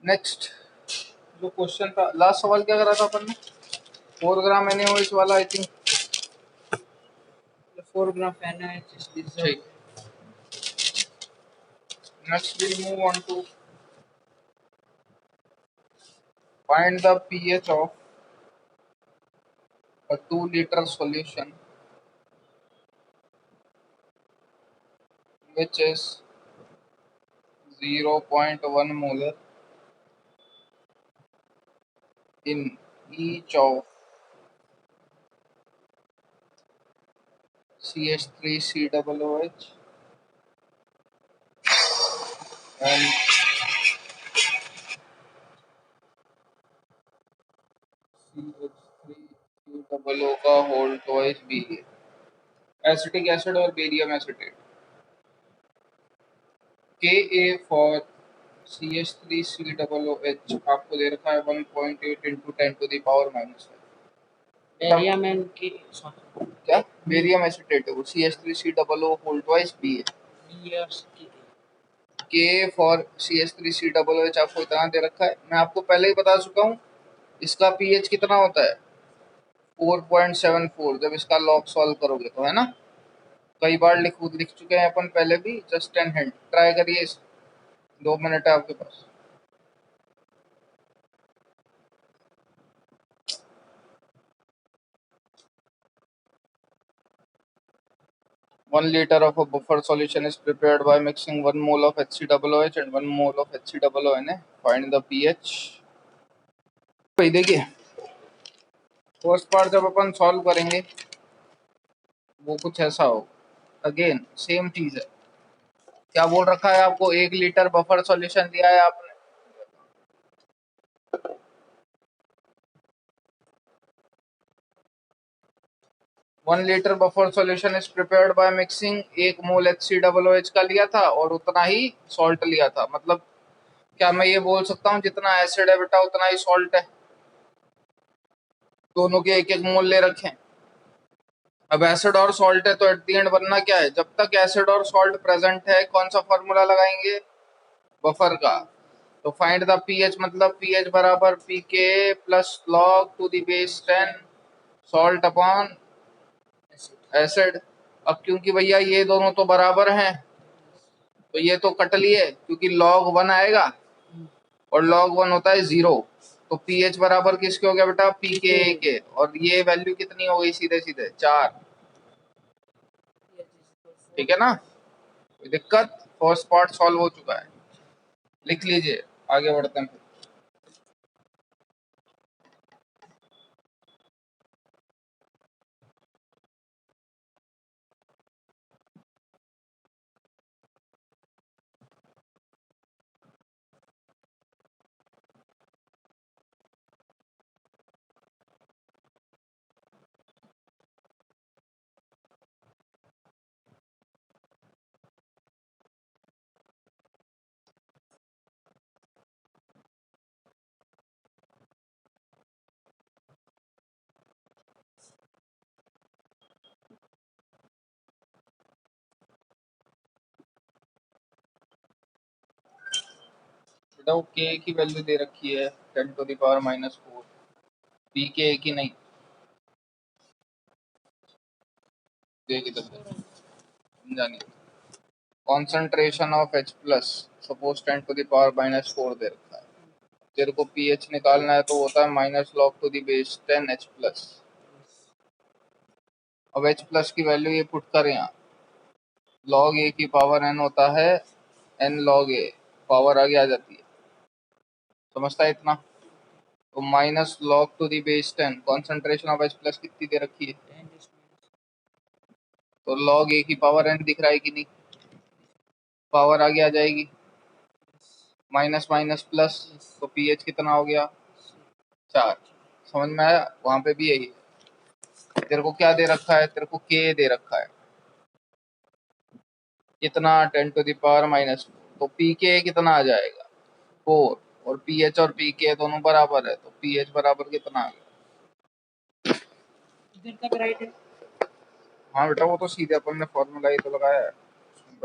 Next जो question था, last सवाल क्या करा था अपन ने? 4 ग्राम NaOH वाला, I think 4 gram NaOH is dissolved. ठीक. Next we move on to find the pH of a 2-liter solution which is 0.1 molar in each of CH3COOH and CH3COO का whole twice B, acetic acid और barium acetate. Ka for CH3COOH आपको दे रखा है 1.8 into 10 to the power minus 5. Barium and की क्या barium acetate है वो, CH3COO whole twice B है. K फॉर CH3COOH आपको इतना दे रखा है. मैं आपको पहले ही बता चुका हूँ इसका pH कितना होता है, 4.74. जब इसका लॉग सॉल्व करोगे तो, है ना, कई बार लिख चुके हैं अपन पहले भी. जस्ट एन हिंट, ट्राई करिए. 2 मिनट है आपके पास. 1 liter of a buffer solution is prepared by mixing 1 mole of HCOOH and 1 mole of HCOONA. Find the pH. भाई देखिए, फर्स्ट पार्ट जब अपन सॉल्व करेंगे वो कुछ ऐसा हो. अगेन सेम चीज है. क्या बोल रखा है आपको? 1 लीटर बफर सॉल्यूशन दिया है आपने. One litre buffer solution is prepared by mixing. 1 mole HCOOH का लिया था और उतना ही सॉल्ट लिया था. मतलब क्या मैं ये बोल सकता हूँ जितना एसिड है बेटा उतना ही सॉल्ट है? दोनों के 1-1 मोल ले रखे. अब एसिड और सॉल्ट है तो एट द एंड बनना क्या है? जब तक एसिड और सॉल्ट प्रेजेंट है कौन सा फॉर्मूला लगाएंगे? बफर का. तो फाइंड द पीएच, मतलब पीएच बराबर pK plus log to the base 10 salt upon acid. अब क्योंकि भैया ये दोनों तो बराबर हैं तो ये तो कट लिए, क्योंकि log 1 आएगा और log 1 होता है 0. तो pH बराबर किसके हो गया बेटा? pKa के. और ये वैल्यू कितनी हो गई? सीधे सीधे 4. ठीक है ना, कोई दिक्कत? फर्स्ट पार्ट सॉल्व हो चुका है. लिख लीजिए, आगे बढ़ते हैं. बेटा वो के की वैल्यू दे रखी है 10 to the power minus 4. pKa की नहीं देगी तो समझानी. Concentration of H plus suppose 10 to the power minus 4 दे रखा है. तेरे को pH निकालना है तो होता है minus log to the base 10 H plus. अब H प्लस की वैल्यू ये पुट कर यहाँ, लॉग ए की पावर n होता है n लॉग ए. पावर आगे आ जाती है, समझता है इतना? तो minus log to the base 10. Concentration of H plus कितनी दे रखी है? तो लॉग ए की पावर n दिख रहा है कि नहीं? पावर आगे आ जाएगी, माइनस माइनस प्लस. तो pH कितना हो गया? 4. समझ में आया? वहां पे भी यही है. तेरे को क्या दे रखा है? तेरे को K दे रखा है कितना? 10 to the power minus 4. तो pK कितना आ जाएगा? 4. और pH और pK दोनों बराबर है तो pH बराबर कितना आ गया? इधर तक राइट है. हाँ बेटा वो तो सीधे अपन ने फॉर्मूला ही तो लगाया है,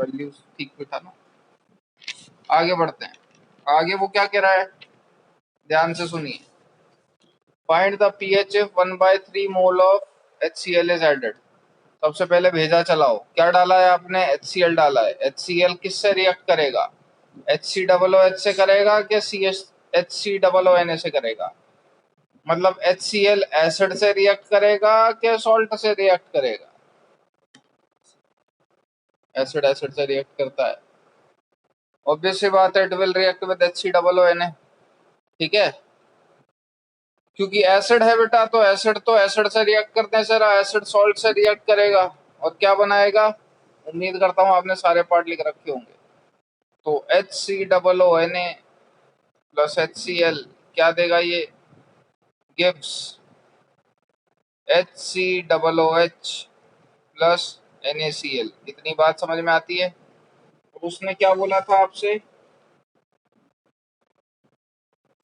वैल्यूज ठीक भी था ना. आगे बढ़ते हैं. आगे वो क्या कह रहा है? ध्यान से सुनिए। Find the pH if 1/3 mole of HCl is added. सबसे पहले भेजा चलाओ, क्या डाला है आपने? HCl डाला है। HCl किससे रिएक्ट करेगा? HCOOH से करेगा कि HCOONA से करेगा? मतलब HCl एसिड से रिएक्ट करेगा कि सॉल्ट से रिएक्ट करेगा? एसिड एसिड से रिएक्ट करता है, ऑब्वियस सी बात है, it will react with HCOONA। ठीक है, क्योंकि एसिड है बेटा, तो एसिड से रिएक्ट करने से एसिड सॉल्ट से रिएक्ट करेगा और क्या बनाएगा? उम्मीद करता हूं आपने सारे पार्ट लिख रखे होंगे। तो HCOONA प्लस HCl क्या देगा? ये गिव्स HCOOH प्लस NaCl। इतनी बात समझ में आती है? तो उसने क्या बोला था आपसे?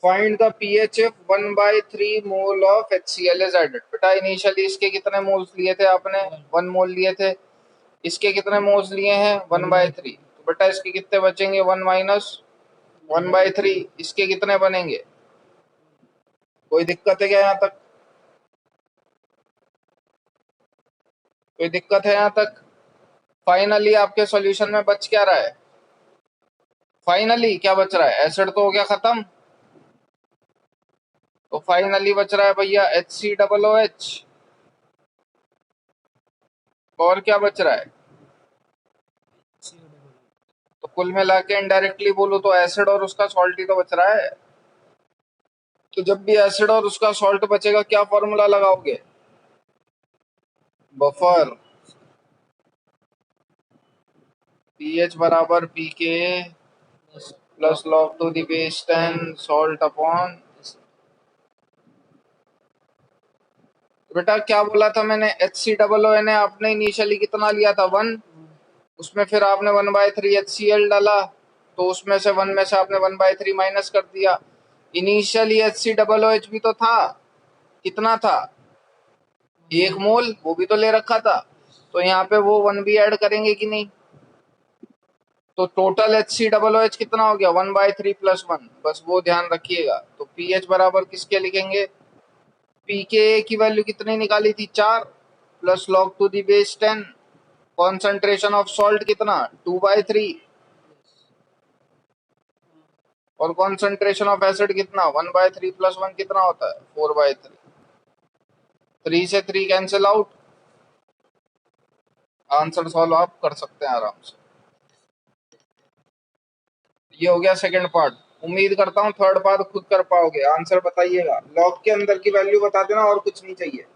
Find the pH if 1/3 mole of HCl is added. बेटा इनिशियली इसके कितने मोल्स लिए थे आपने? 1 मोल लिए थे। इसके कितने मोल्स लिए हैं? 1/3। तो बेटा इसके कितने बचेंगे? 1 माइनस 1/3। इसके कितने बनेंगे? कोई दिक्कत है क्या यहाँ तक? कोई दिक्कत है यहाँ तक? फाइनली आपके सॉल्यूशन में बच क्या रहा है? फाइनली क्या बच रहा है? एसिड तो हो गया खत्म, तो फाइनली बच रहा है भैया HCOOH। और क्या बच रहा है? तो कुल मिला के इनडायरेक्टली बोलो तो एसिड और उसका सॉल्ट ही तो बच रहा है। तो जब भी एसिड और उसका सॉल्ट बचेगा, क्या फॉर्मूला लगाओगे? बफर। पीएच बराबर pK plus log to the base 10 salt upon. बेटा क्या बोला था मैंने? HCOONA आपने इनिशियली कितना लिया था? 1। उसमें फिर आपने 1/3 HCl डाला, तो उसमें से 1 में से आपने 1/3 माइनस कर दिया। इनिशियली HCOOH भी तो था, कितना था? 1 मोल, वो भी तो ले रखा था। तो यहाँ पे वो 1 भी ऐड करेंगे कि नहीं? तो टोटल HCOOH कितना हो गया? 1/3 प्लस 1। बस वो ध्यान रखिएगा। तो पीएच बराबर किसके लिखेंगे? पीके की वैल्यू कितनी निकाली थी? 4 plus log to the base 10। Concentration of salt कितना? 2/3। और कॉन्सेंट्रेशन ऑफ एसिड कितना? 1/3 प्लस 1 कितना होता है? 4/3। 3 से 3 कैंसिल आउट। आंसर सॉल्व आप कर सकते हैं आराम से। ये हो गया सेकंड पार्ट। उम्मीद करता हूँ थर्ड पार्ट खुद कर पाओगे। आंसर बताइएगा, लॉग के अंदर की वैल्यू बता देना, और कुछ नहीं चाहिए।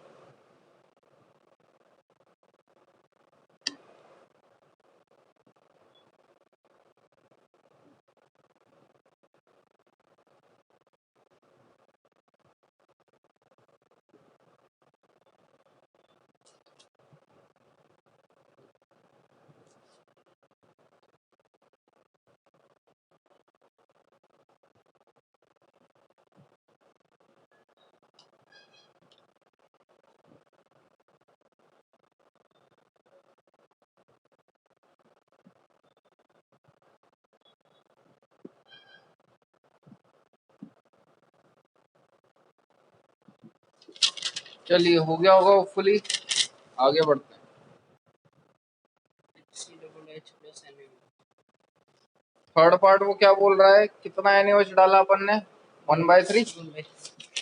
चलिए हो गया होगा होपफुली, आगे बढ़ते हैं। HCOOH plus NaOH। Third part वो क्या बोल रहा है? कितना NaOH डाला अपन ने? 1/3।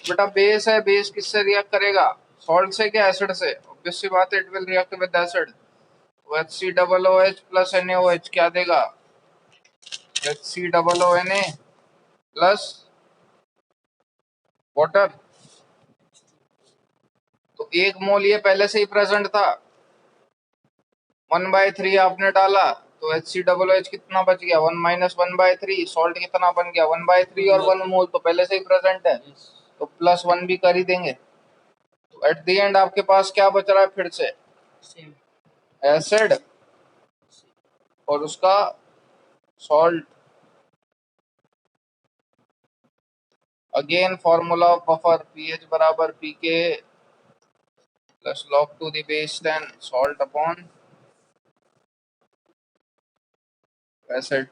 बेटा बेस है, बेस किससे रिएक्ट करेगा? सॉल्ट से क्या एसिड से? ऑब्वियस सी बात है, it will react with acid. तो HCOOH प्लस NaOH क्या देगा? HCOONA plus water. तो 1 मोल ये पहले से ही प्रेजेंट था, 1/3 आपने डाला, तो HCOOH कितना बच गया? 1 माइनस 1/3। सॉल्ट कितना बन गया? 1/3 और 1 मोल तो पहले से ही प्रेजेंट है, तो प्लस 1 भी कर ही देंगे। तो एट द एंड आपके पास क्या बच रहा है फिर से? एसिड और उसका salt. Again formula of buffer, pH बराबर pK plus log to the base 10 salt upon acid.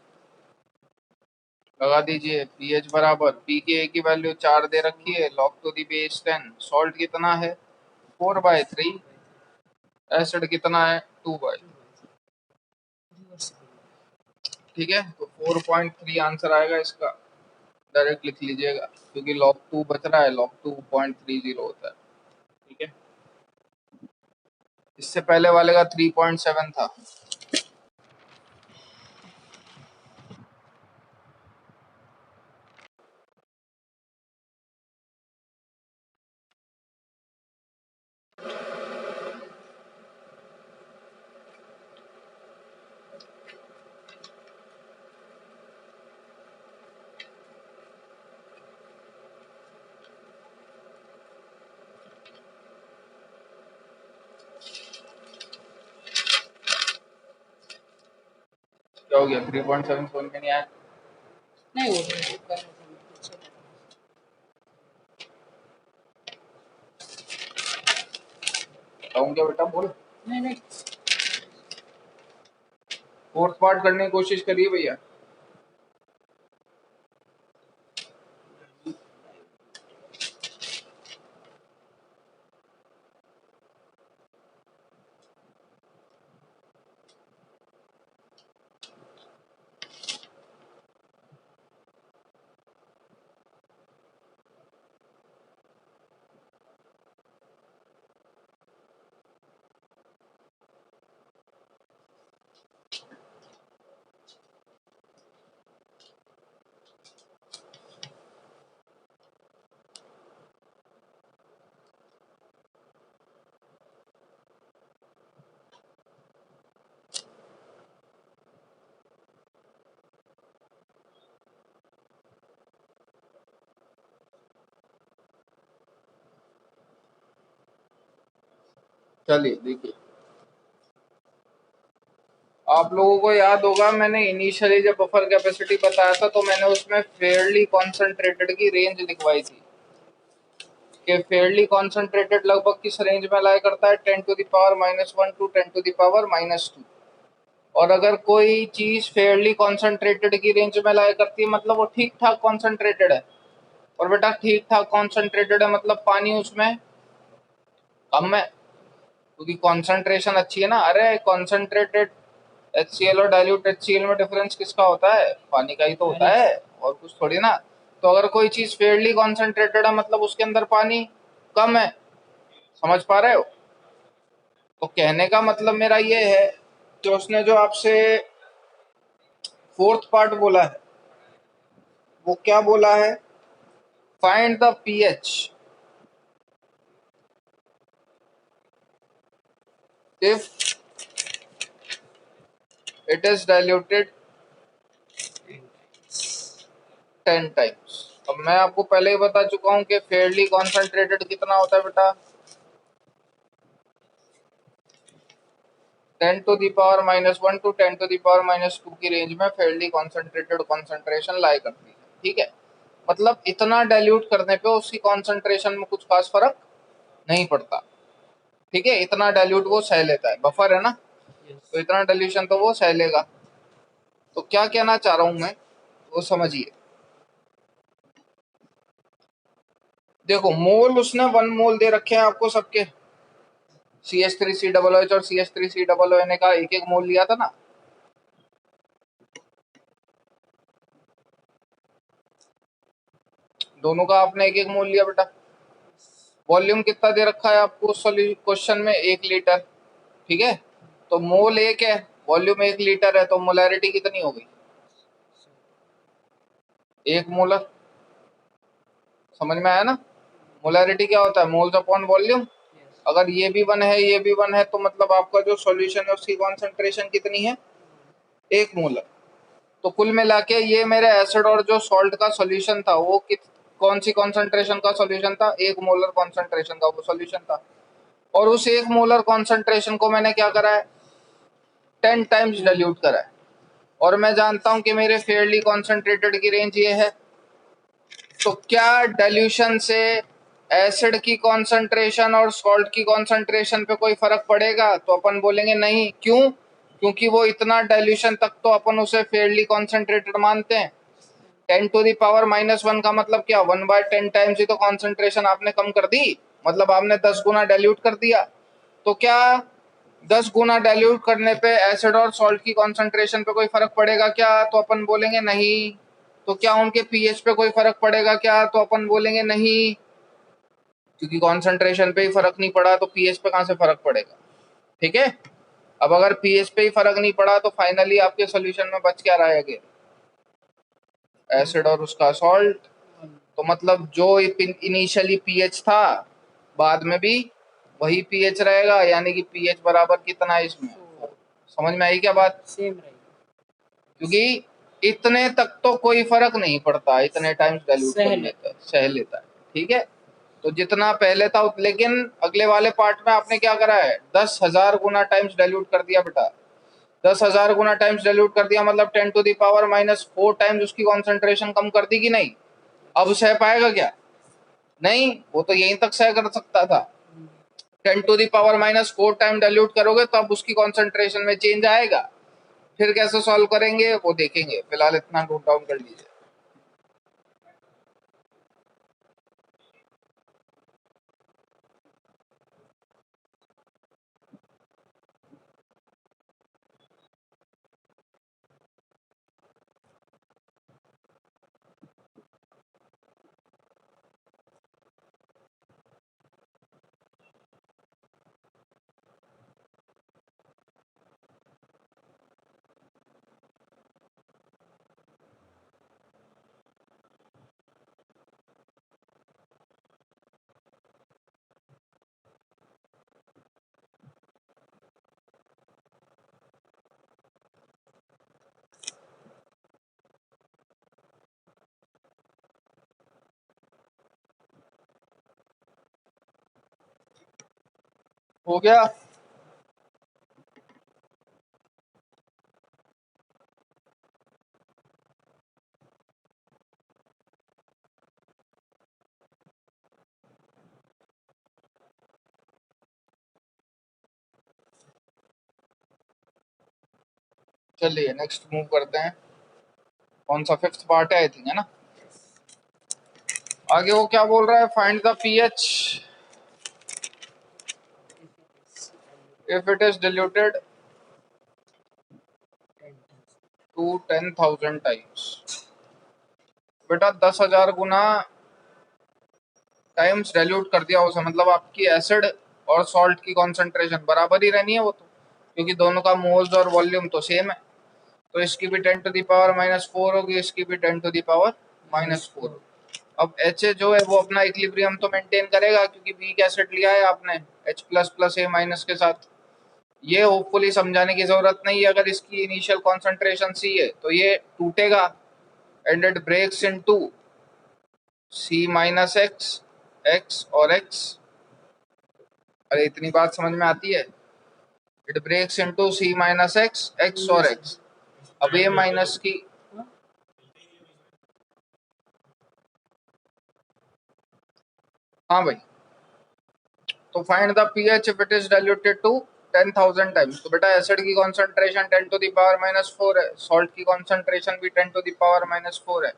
लगा दीजिए। पीएच बराबर पी की ए की वैल्यू 4 दे रखी है, log to the base 10। Salt कितना है 4/3। एसिड कितना है 2/। ठीक है, तो 4.3 आंसर आएगा इसका। डायरेक्ट लिख लीजिएगा क्योंकि log 2 बच रहा है, log 2.30 होता है। ठीक है, इससे पहले वाले का 3.7 था। क्या हो गया 3.7 समझ में नहीं आया? नहीं वो तो कर रहा था मैं पीछे था। बताऊं क्या बेटा, बोल। नहीं नहीं फोर्थ पार्ट करने की कोशिश करिए भैया। चलिए देखिए, आप लोगों को याद होगा मैंने इनिशियली जब बफर कैपेसिटी बताया था तो मैंने उसमें फेयरली कॉन्सेंट्रेटेड की रेंज लिखवाई थी कि फेयरली कॉन्सेंट्रेटेड लगभग किस रेंज में लाया करता है, 10⁻⁻1 टू 10⁻⁻²। और अगर कोई चीज फेयरली कॉन्सेंट्रेटेड की रेंज में लाया करती है मतलब वो ठीक ठाक कॉन्सेंट्रेटेड है। और बेटा ठीक ठाक कॉन्सेंट्रेटेड है मतलब पानी उसमें कम है, क्योंकि कॉन्सेंट्रेशन अच्छी है ना। अरे कॉन्सेंट्रेटेड HCl और डाइल्यूट HCl में डिफरेंस किसका होता है, पानी का ही तो होता है, और कुछ थोड़ी ना। तो अगर कोई चीज फेयरली कॉन्सेंट्रेटेड है मतलब उसके अंदर पानी कम है। समझ पा रहे हो? तो कहने का मतलब मेरा ये है कि उसने जो आपसे फोर्थ पार्ट बोला है वो क्या बोला है, find the pH if it is diluted 10 times. अब मैं आपको पहले ही बता चुका हूं कि फेयरली कॉन्सेंट्रेटेड कितना होता है बेटा, 10⁻⁻1 टू 10⁻⁻2 की रेंज में फेयरली कॉन्सेंट्रेटेड कॉन्सेंट्रेशन लाई करती है। ठीक है, मतलब इतना डाइल्यूट करने पे उसकी कॉन्सेंट्रेशन में कुछ खास फर्क नहीं पड़ता। ठीक है, इतना डाइल्यूट वो सह लेता है, बफर है ना, तो इतना डाइल्यूशन तो वो सह लेगा। तो क्या कहना चाह रहा हूं मैं वो समझिए। देखो मोल उसने 1 मोल दे रखे हैं आपको सबके, CH3COOH और CH3COONA का एक एक मोल लिया था ना। दोनों का आपने एक एक मोल लिया बेटा। वॉल्यूम कितना दे रखा है आपको क्वेश्चन में, 1 लीटर। ठीक है, तो मोल 1 है, वॉल्यूम 1 लीटर है, तो मोलैरिटी कितनी हो गई, 1 मोलर। समझ में आया ना? मोलैरिटी क्या होता है, मोल्स अपॉन वॉल्यूम। अगर ये भी 1 है ये भी 1 है तो मतलब आपका जो सॉल्यूशन है उसकी कॉन्सेंट्रेशन कितनी है, 1 मोलर। तो कुल मिला के ये मेरे एसिड और जो सॉल्ट का सॉल्यूशन था वो कौन सी कॉन्सेंट्रेशन का सॉल्यूशन था, 1 मोलर कॉन्सेंट्रेशन का वो सॉल्यूशन था। और उस 1 मोलर कॉन्सेंट्रेशन को मैंने क्या करा है, 10 टाइम्स डाइल्यूट करा है। और मैं जानता हूं कि मेरे फेयरली कॉन्सेंट्रेटेड की रेंज ये है। तो क्या डाइल्यूशन से एसिड की कॉन्सेंट्रेशन और सॉल्ट की कॉन्सेंट्रेशन पे कोई फर्क पड़ेगा? तो अपन बोलेंगे नहीं। क्यों? क्योंकि वो इतना डाइल्यूशन तक तो अपन उसे फेयरली कॉन्सेंट्रेटेड मानते हैं। 10⁻⁻1 का मतलब क्या, 1/10 टाइम्स ही तो कॉन्सेंट्रेशन आपने कम कर दी, मतलब आपने 10 गुना डाइल्यूट कर दिया। तो क्या 10 गुना डाइल्यूट करने पे एसिड और सॉल्ट की कॉन्सेंट्रेशन पे कोई फर्क पड़ेगा क्या, तो अपन बोलेंगे नहीं। तो क्या उनके पीएच पे कोई फर्क पड़ेगा क्या, तो अपन बोलेंगे नहीं, क्योंकि कॉन्सेंट्रेशन पे ही फर्क नहीं पड़ा तो पीएच पे कहां से फर्क पड़ेगा। ठीक है, अब अगर पीएच पे ही फर्क नहीं पड़ा तो फाइनली आपके सोल्यूशन में बच क्या रहेगा, एसिड और उसका सॉल्ट। तो मतलब जो इनिशियली पीएच था बाद में भी वही पीएच रहेगा, यानी कि पीएच बराबर कितना है इसमें, समझ में आई क्या बात, सेम रहेगी, क्योंकि इतने तक तो कोई फर्क नहीं पड़ता, इतने टाइम्स डाइल्यूट कर लेता है, सह लेता है। ठीक है, तो जितना पहले था, लेकिन अगले वाले पार्ट में आपने क्या करा है, 10,000 गुना टाइम्स डाइल्यूट कर दिया बेटा। 10,000 गुना टाइम्स डाइल्यूट कर दिया मतलब 10⁻⁻4 टाइम्स उसकी कॉन्सेंट्रेशन कम कर दी कि नहीं। अब सह पाएगा क्या, नहीं, वो तो यहीं तक सह कर सकता था। 10⁻⁻4 टाइम डाइल्यूट करोगे तो अब उसकी कॉन्सेंट्रेशन में चेंज आएगा। फिर कैसे सॉल्व करेंगे वो देखेंगे, फिलहाल इतना नोट डाउन कर लीजिए। हो गया, चलिए नेक्स्ट मूव करते हैं। कौन सा, फिफ्थ पार्ट है आई थिंक, है ना। आगे वो क्या बोल रहा है, find the pH if it is diluted to 10,000 times. बेटा 10,000 गुना टाइम्स डाइल्यूट कर दिया उसे, मतलब आपकी एसिड और सॉल्ट की कॉन्सेंट्रेशन बराबर ही रहनी है वो तो, क्योंकि दोनों का मोल्स और वॉल्यूम तो सेम है। तो इसकी भी 10⁻⁻4 होगी, इसकी भी 10⁻⁻4। अब एच जो है वो अपना इक्विलिब्रियम तो मेंटेन करेगा, क्योंकि वीक एसिड लिया है आपने H प्लस प्लस A- के साथ। ये होपफुली समझाने की जरूरत नहीं है, अगर इसकी इनिशियल कॉन्सेंट्रेशन C है तो ये टूटेगा and it breaks into C-X, X और X। अरे इतनी बात समझ में आती है, it breaks into C-X, X और X। अब A माइनस की, हाँ भाई, तो find the pH if it is diluted to 10,000 times. तो बेटा एसिड की कॉन्सेंट्रेशन 10⁻⁻4 है, सॉल्ट की कॉन्सेंट्रेशन भी 10⁻⁻4 है।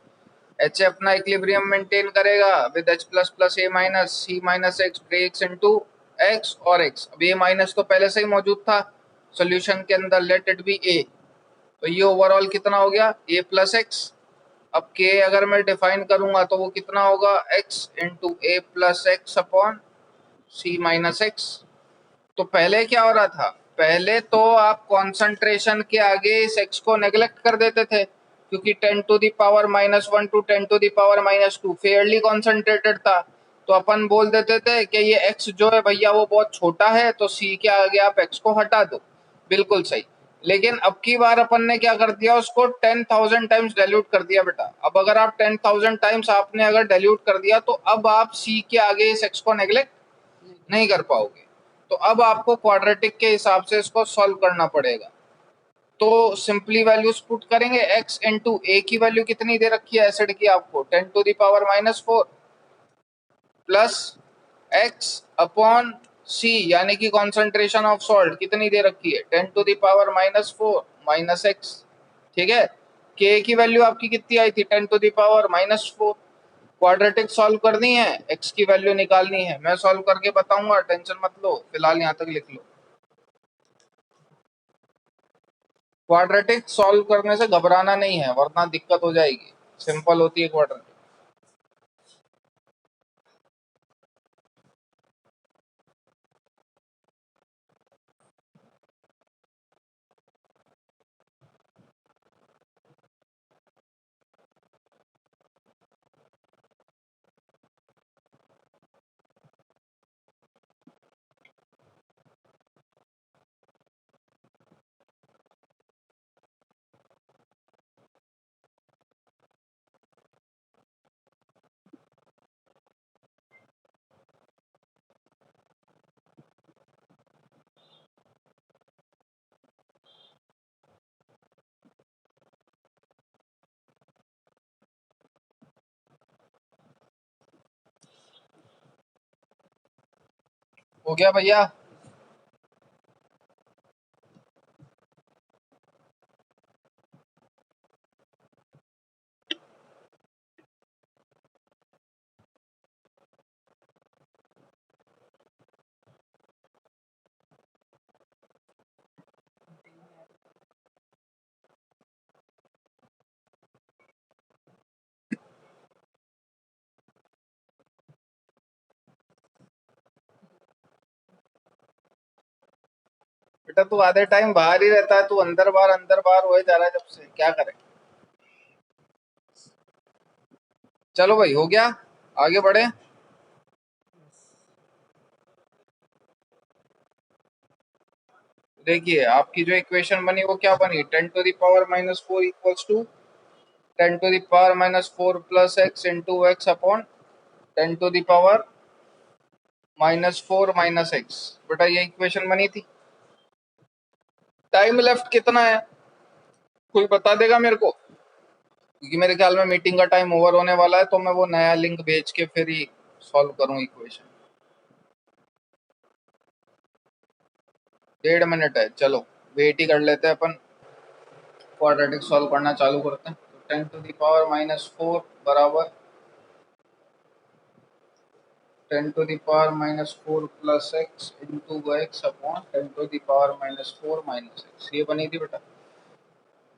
एच अपना इक्विलिब्रियम मेंटेन करेगा with H plus plus A-, C-X breaks into X और X। अब A- तो पहले से ही मौजूद था सॉल्यूशन के अंदर, लेट इट बी A। तो ये ओवरऑल कितना हो गया, A प्लस X। अब K अगर मैं डिफाइन करूंगा तो वो कितना होगा, X into A plus X upon C-X। तो पहले क्या हो रहा था, पहले तो आप कॉन्सेंट्रेशन के आगे इस x को नेग्लेक्ट कर देते थे, क्योंकि 10⁻⁻1 टू 10⁻⁻2 फेयरली कॉन्सेंट्रेटेड था। तो अपन बोल देते थे कि ये x जो है भैया वो बहुत छोटा है, तो c के आगे आप x को हटा दो, बिल्कुल सही। लेकिन अब की बार अपन ने क्या कर दिया, उसको 10,000 टाइम्स डाइल्यूट कर दिया बेटा। अब अगर आप 10,000 टाइम्स आपने अगर डाइल्यूट कर दिया तो अब आप c के आगे इस x को नेग्लेक्ट नहीं कर पाओगे। तो अब आपको क्वाड्रेटिक के हिसाब से इसको सॉल्व करना पड़ेगा। तो सिंपली वैल्यूज पुट करेंगे, x इंटू ए की वैल्यू कितनी दे रखी है एसिड की आपको, 10⁻⁻4 प्लस x अपॉन c, यानी कि कॉन्सेंट्रेशन ऑफ सॉल्ट कितनी दे रखी है, 10⁻⁻4 माइनस x। ठीक है, के की वैल्यू आपकी कितनी आई थी 10⁻⁻⁴। क्वाड्रेटिक सॉल्व करनी है, एक्स की वैल्यू निकालनी है, मैं सॉल्व करके बताऊंगा, टेंशन मत लो, फिलहाल यहाँ तक लिख लो। क्वाड्रेटिक सॉल्व करने से घबराना नहीं है वरना दिक्कत हो जाएगी, सिंपल होती है क्वाड्रेटिक। हो गया भैया? बेटा तू आधे टाइम बाहर ही रहता है, तू अंदर बाहर हो जा रहा है, जब से क्या करे। चलो भाई हो गया, आगे बढ़े। देखिए आपकी जो इक्वेशन बनी वो क्या बनी, 10⁻⁻⁴ equals to 10⁻⁻⁴ plus X into X upon 10⁻⁻⁴ minus X. बेटा ये इक्वेशन बनी थी। टाइम लेफ्ट कितना है कोई बता देगा मेरे को, क्योंकि मेरे ख्याल में मीटिंग का टाइम ओवर होने वाला है, तो मैं वो नया लिंक भेज के फिर ही सॉल्व करूं इक्वेशन। 1.5 मिनट है, चलो वेट ही कर लेते हैं अपन, क्वाड्रेटिक सॉल्व करना चालू करते हैं। तो 10⁻⁻⁴ बराबर 10⁻⁻⁴ plus X into X upon 10⁻⁻⁴ minus x, ये बनी थी बेटा।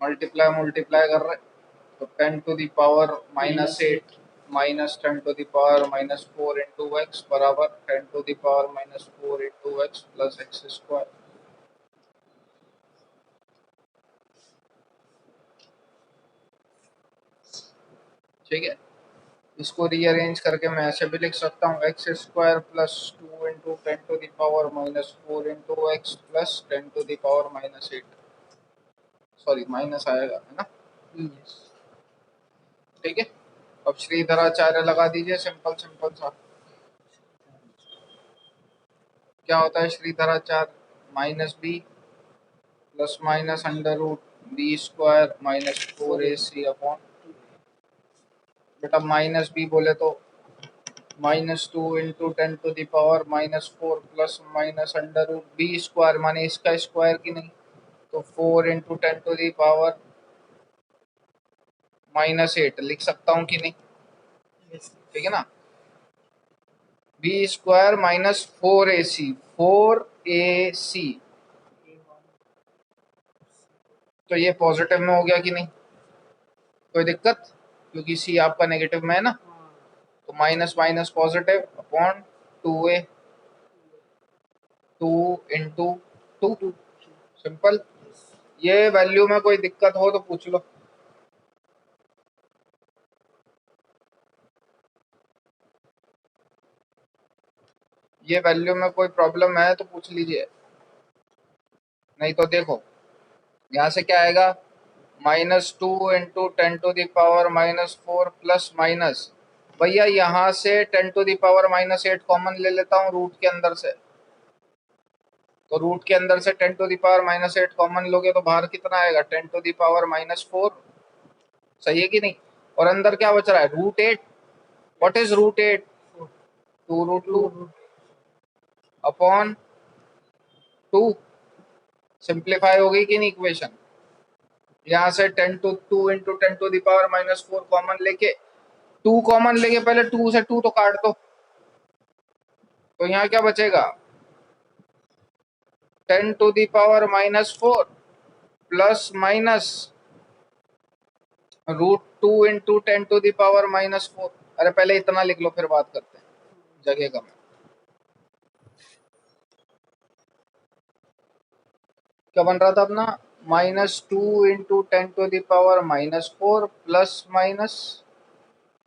मल्टीप्लाई कर रहे, तो 10⁻⁻⁸ माइनस 10⁻⁻⁴ इंटू एक्स बराबर 10⁻⁻⁴ into x plus x square. ठीक है, इसको रीअरेंज करके मैं ऐसे भी लिख सकता हूँ, x square plus 2 into 10⁻⁻⁴ into x plus 10⁻⁻⁸। Sorry minus आएगा है ना। ठीक है, अब श्रीधराचार्य लगा दीजिए, सिंपल सिंपल सा। क्या होता है Shridharacharya, minus B plus minus under root B square minus 4ac upon, बेटा माइनस बी बोले तो -2 into 10⁻⁻⁴ plus minus under root B square, माने इसका स्क्वायर की नहीं, तो 4 इंटू 10⁻⁻8 लिख सकता हूँ कि नहीं, ठीक है ना। बी स्क्वायर माइनस 4ac तो ये पॉजिटिव में हो गया कि नहीं, कोई दिक्कत, क्योंकि सी आपका नेगेटिव में है ना, तो minus minus positive upon 2a 2 into 2, simple. ये वैल्यू में कोई दिक्कत हो तो पूछ लो। ये वैल्यू में कोई प्रॉब्लम है तो पूछ लीजिए, नहीं तो देखो यहाँ से क्या आएगा, -2 इंटू 10⁻⁻⁴ प्लस माइनस, भैया यहाँ से 10⁻⁻8 कॉमन ले लेता हूँ रूट के अंदर से, तो रूट के अंदर से 10⁻⁻8 कॉमन लोगे तो बाहर कितना आएगा 10⁻⁻4, सही है कि नहीं। और अंदर क्या बच रहा है √8, व्हाट इज √8, 2√2 अपॉन 2, सिंप्लीफाई हो गई कि नहीं इक्वेशन। यहाँ से 10 to 2 इंटू 10⁻⁻4 कॉमन लेके 2 कॉमन लेके पहले 2 से 2 तो काट दो, तो यहाँ क्या बचेगा 10⁻⁻4 प्लस माइनस √2 इंटू 10⁻⁻4। अरे पहले इतना लिख लो फिर बात करते हैं, जगह कम है। क्या बन रहा था अपना -2 into 10⁻⁻4 plus minus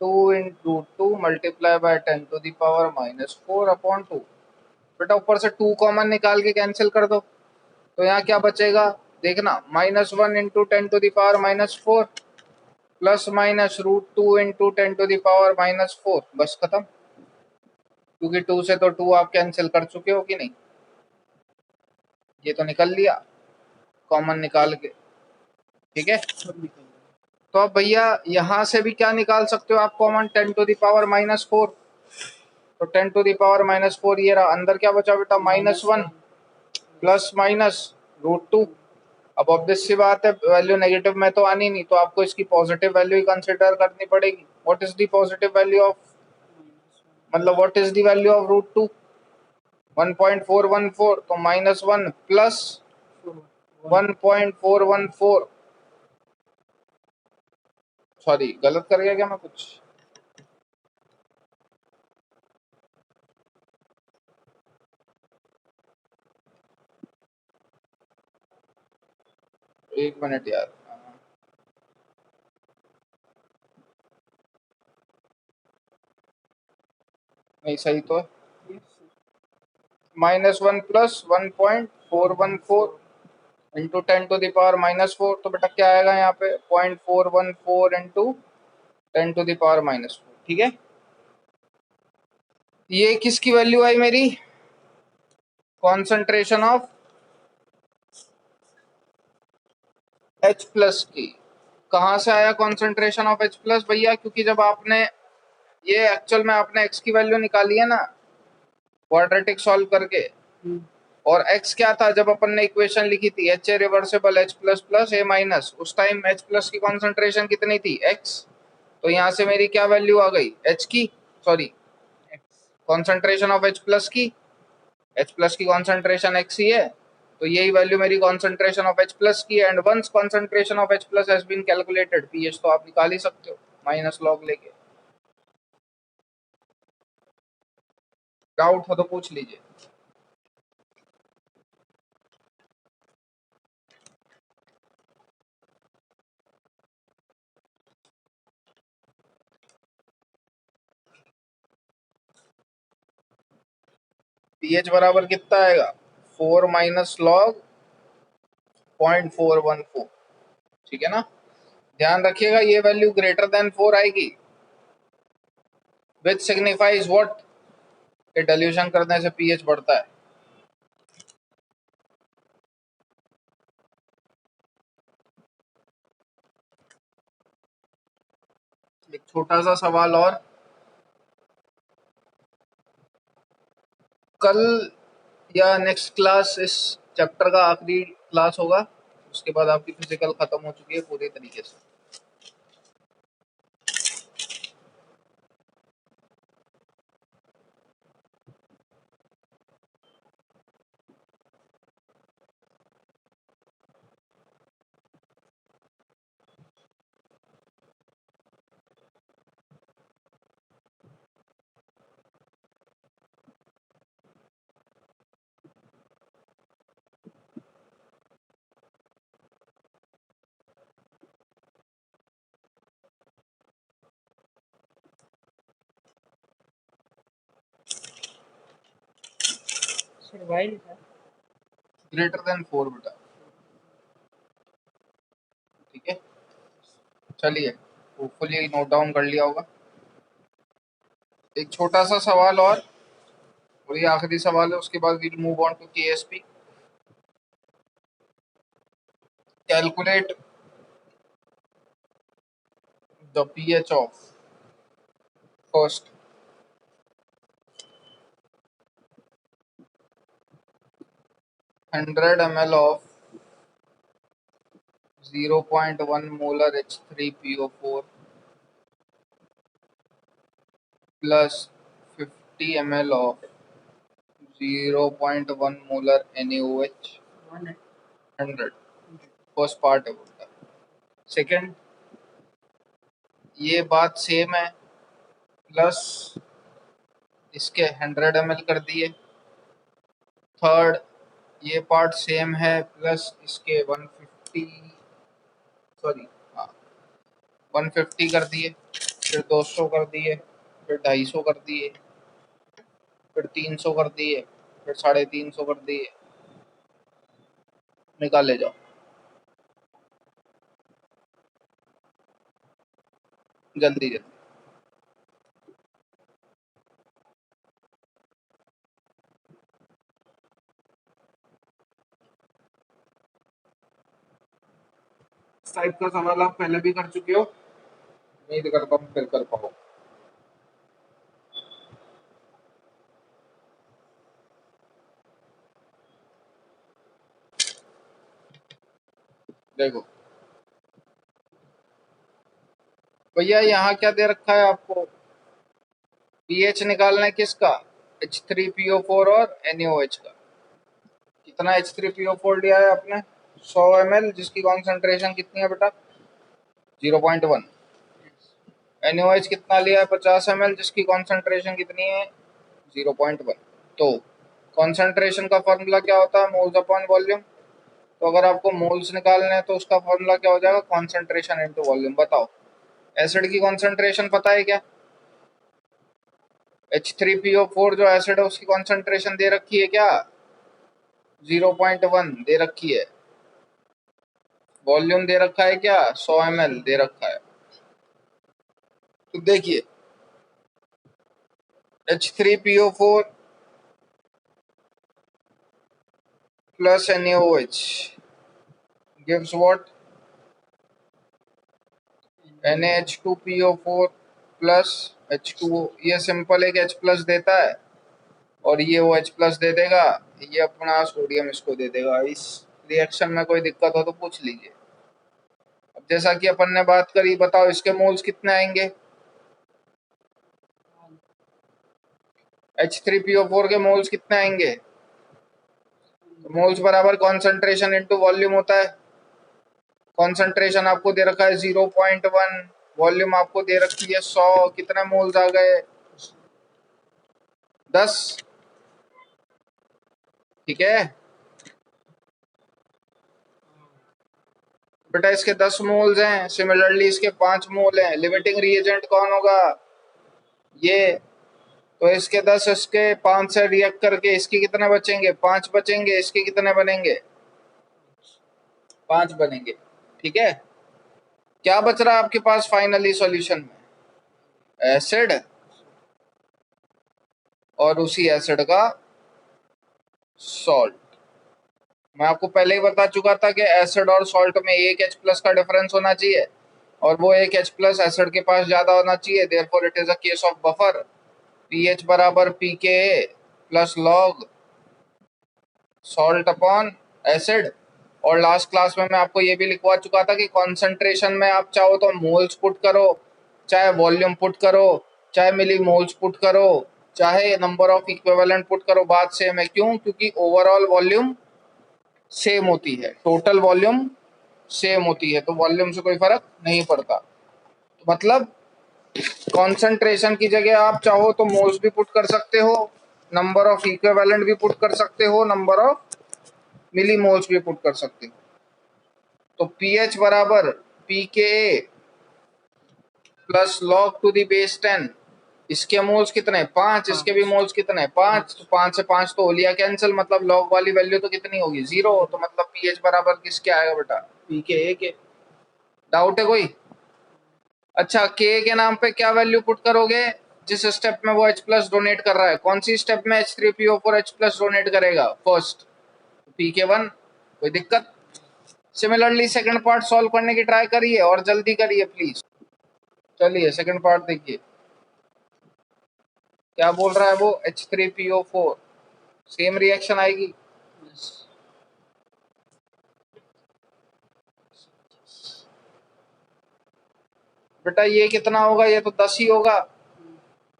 2 into 2 multiply by 10⁻⁻4 upon 2। बेटा ऊपर से 2 कॉमन निकाल के कैंसिल कर दो, तो यहाँ क्या बचेगा देखना -1 इंटू 10⁻⁻4 प्लस माइनस √2 इंटू 10⁻⁻4। बस खत्म, क्योंकि 2 से तो 2 आप कैंसिल कर चुके हो कि नहीं, ये तो निकल लिया कॉमन निकाल के, ठीक है। तो अब भैया यहाँ से भी क्या निकाल सकते हो आप कॉमन 10⁻⁻4, तो 10⁻⁻4 ये रहा, अंदर क्या बचा बेटा -1 प्लस माइनस √2। अब ऑब्वियस सी बात है वैल्यू नेगेटिव में तो आनी नहीं, तो आपको इसकी पॉजिटिव वैल्यू ही कंसिडर करनी पड़ेगी। What is the positive value of, मतलब what is the value of √2 1.414, तो -1 प्लस 1.414। सॉरी गलत कर गया क्या मैं कुछ, एक मिनट यार, नहीं सही तो है, -1 प्लस 1.414 इंटू 10⁻⁻4, तो बेटा क्या आएगा यहाँ पे 0.414 इंटू 10⁻⁻4, ठीक है। ये किसकी वैल्यू आई मेरी, कॉन्सेंट्रेशन ऑफ H प्लस की। कहाँ से आया कॉन्सेंट्रेशन ऑफ H प्लस भैया, क्योंकि जब आपने ये एक्चुअल में आपने x की वैल्यू निकाली है ना क्वाड्रेटिक सॉल्व करके, और x क्या था जब अपन ने इक्वेशन लिखी थी H ए रिवर्सिबल H प्लस प्लस ए माइनस, उस टाइम H प्लस की कॉन्सेंट्रेशन कितनी थी x, तो यहाँ से मेरी क्या वैल्यू आ गई H की, sorry concentration of H plus की, H प्लस की कॉन्सेंट्रेशन x ही है, तो यही वैल्यू मेरी कॉन्सेंट्रेशन ऑफ H प्लस की। And once concentration of H plus has been calculated, pH तो आप निकाल ही सकते हो माइनस लॉग लेके। डाउट हो तो पूछ लीजिए। पीएच बराबर कितना आएगा 4 माइनस लॉग 0.414, ठीक है ना। ध्यान रखिएगा ये वैल्यू ग्रेटर देन 4 आएगी, विच सिग्निफाइज व्हाट, कि डिल्यूशन करने से पीएच बढ़ता है। एक छोटा सा सवाल और, कल या नेक्स्ट क्लास इस चैप्टर का आखिरी क्लास होगा, उसके बाद आपकी फिजिकल खत्म हो चुकी है पूरी तरीके से। सर्वाइव था। ग्रेटर देन 4 बेटा, ठीक है। चलिए होपफुली नोट डाउन कर लिया होगा। एक छोटा सा सवाल और ये आखिरी सवाल है, उसके बाद we'll move on to KSP. Calculate the pH of first 100 ml of 0.1 molar H3PO4 plus 50 ml of 0.1 molar NaOH 100 first part है बोलता। सेकंड, ये बात सेम है, प्लस इसके 100 ml कर दिए। थर्ड, ये पार्ट सेम है, प्लस इसके 150 सॉरी हाँ 150 कर दिए, फिर 200 कर दिए, फिर 250 कर दिए, फिर 300 कर दिए, फिर 350 कर दिए। निकाले जाओ जल्दी जल्दी। इस टाइप का सवाल आप पहले भी कर चुके हो, उम्मीद करता हूँ फिर कर पाओ। देखो भैया यहाँ क्या दे रखा है आपको, पीएच निकालना है किसका, H3PO4 और NaOH का। कितना H3PO4 लिया है आपने, 100 ml, जिसकी कॉन्सेंट्रेशन कितनी है बेटा, 0.1। NaOH कितना लिया है, 50 ml, जिसकी कॉन्सेंट्रेशन कितनी है, 0.1। तो कॉन्सेंट्रेशन का फॉर्मूला क्या होता है, मोल्स अपॉन वॉल्यूम। तो अगर आपको मोल्स निकालने हैं तो उसका फॉर्मूला क्या हो जाएगा, कॉन्सेंट्रेशन इनटू वॉल्यूम। बताओ एसिड की कॉन्सेंट्रेशन पता है क्या, H3PO4 जो एसिड है उसकी कॉन्सेंट्रेशन दे रखी है क्या, 0.1 दे रखी है। वॉल्यूम दे रखा है क्या, 100 ml दे रखा है। तो देखिए H3PO4 plus NaOH gives what, NaH2PO4 plus H2O। ये सिंपल एक H प्लस देता है और ये OH प्लस दे देगा, ये अपना सोडियम इसको दे देगा। इस रिएक्शन में कोई दिक्कत हो तो पूछ लीजिए। अब जैसा कि अपन ने बात करी, बताओ इसके मोल्स कितने आएंगे, H3PO4 के मोल्स कितने आएंगे, मोल्स बराबर कॉन्सेंट्रेशन इनटू वॉल्यूम होता है। कॉन्सेंट्रेशन आपको दे रखा है 0.1, वॉल्यूम आपको दे रखी है 100, कितने मोल्स आ गए, 10। ठीक है बेटा, इसके 10 मोल्स हैं, सिमिलरली इसके 5 मोल हैं। लिमिटिंग रिएजेंट कौन होगा, ये। तो इसके 10, इसके 5 से रिएक्ट करके इसके कितने बचेंगे, 5 बचेंगे। इसके कितने बनेंगे, 5 बनेंगे। ठीक है, क्या बच रहा है आपके पास फाइनली सॉल्यूशन में, एसिड और उसी एसिड का सॉल्ट। मैं आपको पहले ही बता चुका था कि एसिड और सॉल्ट में एक H प्लस का डिफरेंस होना चाहिए और वो एक H प्लस एसिड के पास ज्यादा होना चाहिए। Therefore it is a case of buffer. PH बराबर pKa plus log salt upon acid. और लास्ट क्लास में मैं आपको ये भी लिखवा चुका था कि कॉन्सेंट्रेशन में आप चाहो तो मोल्स पुट करो, चाहे वॉल्यूम पुट करो, चाहे मिली मोल्स पुट करो, चाहे नंबर ऑफ इक्विवेलेंट पुट करो, बात सेम है। क्यों, क्योंकि ओवरऑल वॉल्यूम सेम होती है, टोटल वॉल्यूम सेम होती है, तो वॉल्यूम से कोई फर्क नहीं पड़ता। तो मतलब कॉन्सेंट्रेशन की जगह आप चाहो तो मोल्स भी पुट कर सकते हो, नंबर ऑफ इक्विवेलेंट भी पुट कर सकते हो, नंबर ऑफ मिली मोल्स भी पुट कर सकते हो। तो पीएच बराबर pKa plus log to the base 10। इसके मोल्स कितने, 5, इसके भी मोल्स कितने, 5। तो 5 से 5 तो हो लिया कैंसिल, मतलब लॉग वाली वैल्यू तो कितनी होगी, 0। तो मतलब पीएच बराबर किसके आएगा बेटा, pKa के। डाउट है कोई, अच्छा के नाम पे क्या वैल्यू पुट करोगे, जिस स्टेप में वो H प्लस डोनेट कर रहा है, कौन सी स्टेप में H3PO4 H प्लस डोनेट करेगा, फर्स्ट, pK1। कोई दिक्कत। सिमिलरली सेकंड पार्ट सॉल्व करने की ट्राई करिए और जल्दी करिए प्लीज। चलिए सेकंड पार्ट देखिए, क्या बोल रहा है वो, H3PO4 सेम रिएक्शन आएगी। बेटा ये कितना होगा, ये तो 10 ही होगा।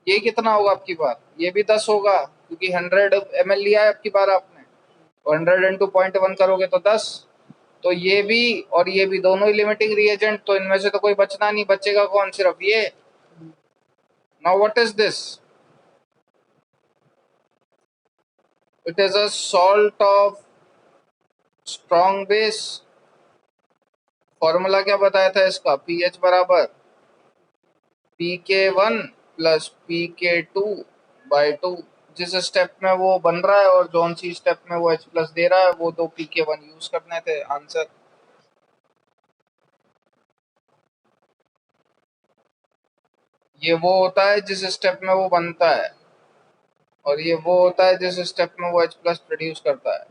ये कितना होगा आपकी बार, ये भी 10 होगा क्योंकि 100 ml लिया है आपकी बार आपने, और 100 इंटू 0.1 करोगे तो 10। तो ये भी और ये भी दोनों ही लिमिटिंग रिएजेंट, तो इनमें से तो कोई बचना नहीं, बचेगा कौन, सिर्फ ये। Now what is this, it is a salt of strong base. Formula क्या बताया था इसका, पीएच बराबर pK1 प्लस pK2/2। जिस स्टेप में वो बन रहा है और जौन सी स्टेप में वो H प्लस दे रहा है, वो दो pK1 यूज करने थे। आंसर ये वो होता है जिस स्टेप में वो बनता है, और ये वो होता है जिस स्टेप में वो H प्लस प्रोड्यूस करता है।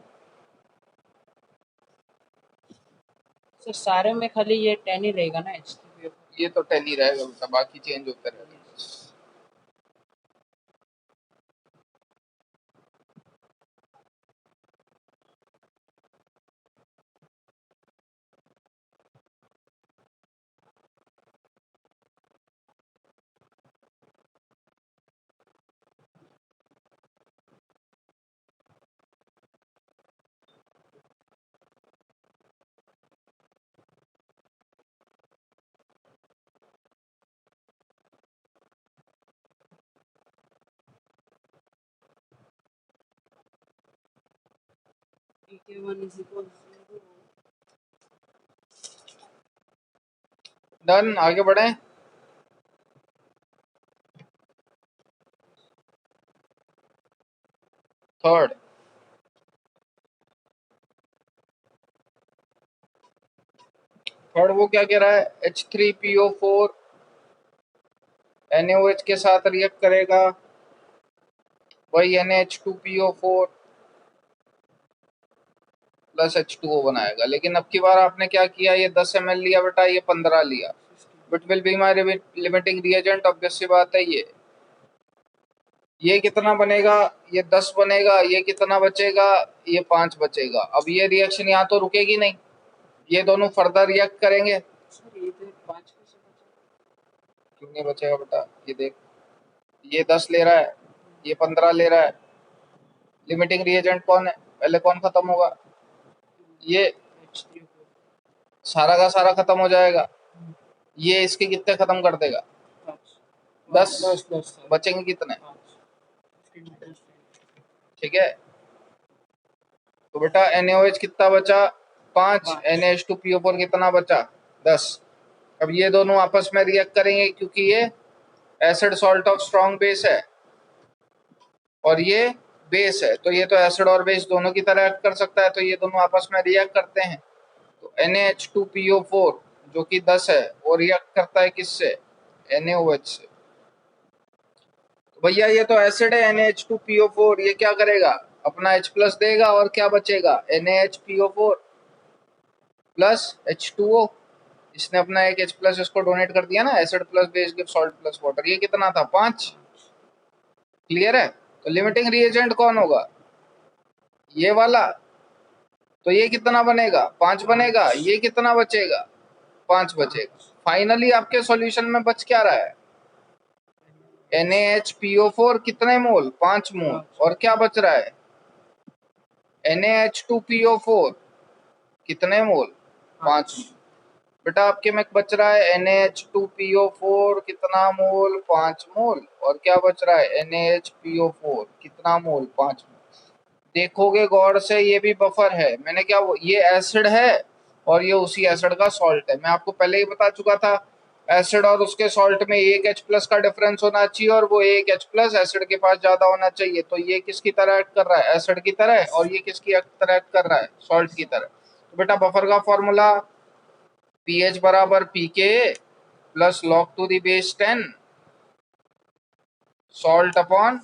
सर सारे में खाली ये 10 ही रहेगा ना एच। ये तो 10 ही रहेगा बेटा, बाकी चेंज होते रहेगा। pK1 is equal to 0। Done, आगे बढ़े। थर्ड, वो क्या कह रहा है, H3PO4 NaOH के साथ रिएक्ट करेगा, वही NH2PO4 प्लस H2O बनाएगा। लेकिन अब की बार आपने क्या किया, ये 10 ml लिया बेटा, ये 15 लिया। Which will be my limiting reagent, obvious सी बात है। ये कितना बनेगा, ये 10 बनेगा, ये कितना बचेगा, ये 5 बचेगा। अब ये रिएक्शन यहाँ तो रुकेगी नहीं, ये दोनों फर्दर रिएक्ट करेंगे। सर ये तो 5 कैसे बचा? क्यों नहीं बचेगा बेटा, ये देख, ये 10 ले रहा है, ये 15 ले रहा है। लिमिटिंग रिएजेंट कौन है, पहले कौन खत्म होगा, ये H3O4 सारा का सारा खत्म हो जाएगा। ये इसके कितने खत्म कर देगा, 10। 10 बचेंगे कितने, 5। ठीक है। तो बेटा NaOH कितना बचा, 5। NH2PO4 कितना बचा, 10। अब ये दोनों आपस में रिएक्ट करेंगे क्योंकि ये acid salt of strong base है और ये बेस है, तो ये तो एसिड और बेस दोनों की तरह एक्ट कर सकता है, तो ये दोनों आपस में रिएक्ट करते हैं। तो NH2PO4 जो कि 10 है, वो रिएक्ट करता है किससे, NaOH से। तो भैया ये तो एसिड है NH2PO4, ये क्या करेगा, अपना H प्लस देगा और क्या बचेगा, NaHPO4 प्लस H2O। इसने अपना एक H प्लस इसको डोनेट कर दिया ना, acid plus base give salt plus water. ये कितना था, 5। क्लियर है। तो लिमिटिंग रिएजेंट कौन होगा, ये वाला। तो ये कितना बनेगा, 5 बनेगा। ये कितना बचेगा, 5 बचेगा। फाइनली आपके सॉल्यूशन में बच क्या रहा है, NaHPO4 कितने मोल, 5 मोल। और क्या बच रहा है, NaH2PO4 कितने मोल, 5 मोल। बेटा आपके में बच रहा है NaH2PO4 कितना मोल, 5 मोल। और क्या बच रहा है, NaHPO4 कितना मोल, 5 मोल। देखोगे गौर से, ये भी बफर है। मैंने क्या, वो ये एसिड है और ये उसी एसिड का सॉल्ट है। मैं आपको पहले ही बता चुका था, एसिड और उसके सॉल्ट में एक H प्लस का डिफरेंस होना चाहिए, और वो एक H प्लस एसिड के पास ज्यादा होना चाहिए। तो ये किसकी तरह एक्ट कर रहा है, एसिड की तरह, और ये किसकी तरह एक्ट कर रहा है, सॉल्ट की तरह। तो बेटा बफर का फॉर्मूला pH बराबर pKa plus log to the base 10 salt upon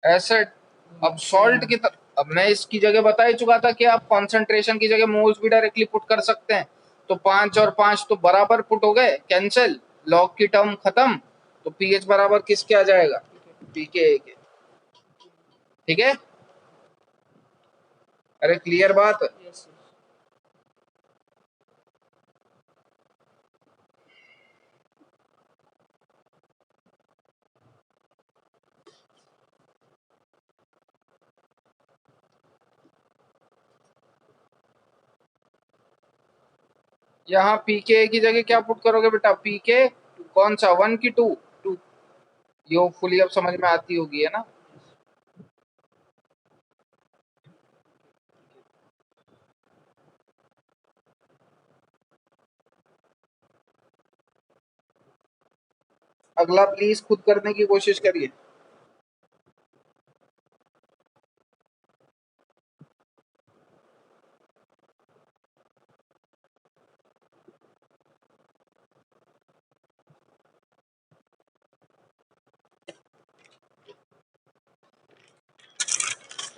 acid. अब सॉल्ट की अब मैं इसकी जगह बता ही चुका था कि आप कॉन्सेंट्रेशन की जगह मोल्स भी डायरेक्टली पुट कर सकते हैं। तो 5 और 5 तो बराबर पुट हो गए, कैंसिल, लॉग की टर्म खत्म। तो पीएच बराबर किसके आ जाएगा, पीके के। ठीक है, अरे क्लियर बात। यहाँ पीके की जगह क्या पुट करोगे बेटा? पीके कौन सा, 1 की 2? 2। ये होपफुली अब समझ में आती होगी, है ना? अगला प्लीज खुद करने की कोशिश करिए।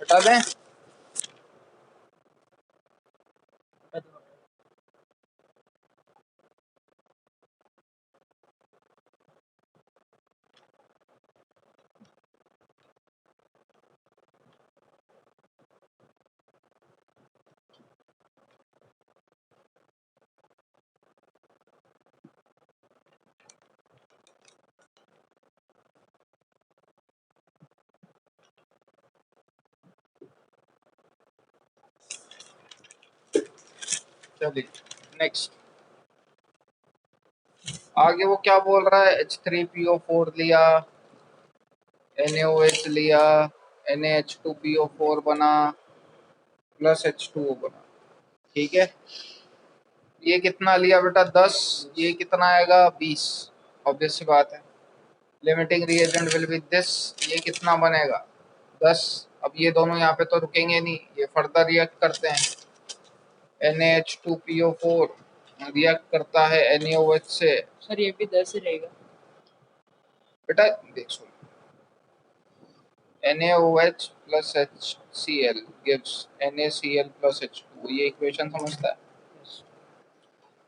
हटा दें? चलिए नेक्स्ट। आगे वो क्या बोल रहा है? H3PO4 लिया, NaOH लिया, NaH2PO4 बना, प्लस H2O बना। ठीक है, ये कितना लिया बेटा? 10। ये कितना आएगा? 20। ऑब्वियस सी बात है, limiting reagent will be this. ये कितना बनेगा? 10। अब ये दोनों यहाँ पे तो रुकेंगे नहीं, ये फर्दर रिएक्ट करते हैं। NaH2PO4 रिएक्ट करता है NaOH से। सर ये भी 10 ही रहेगा बेटा देख सुन, NaOH plus HCl gives NaCl plus H2। ये इक्वेशन समझता है?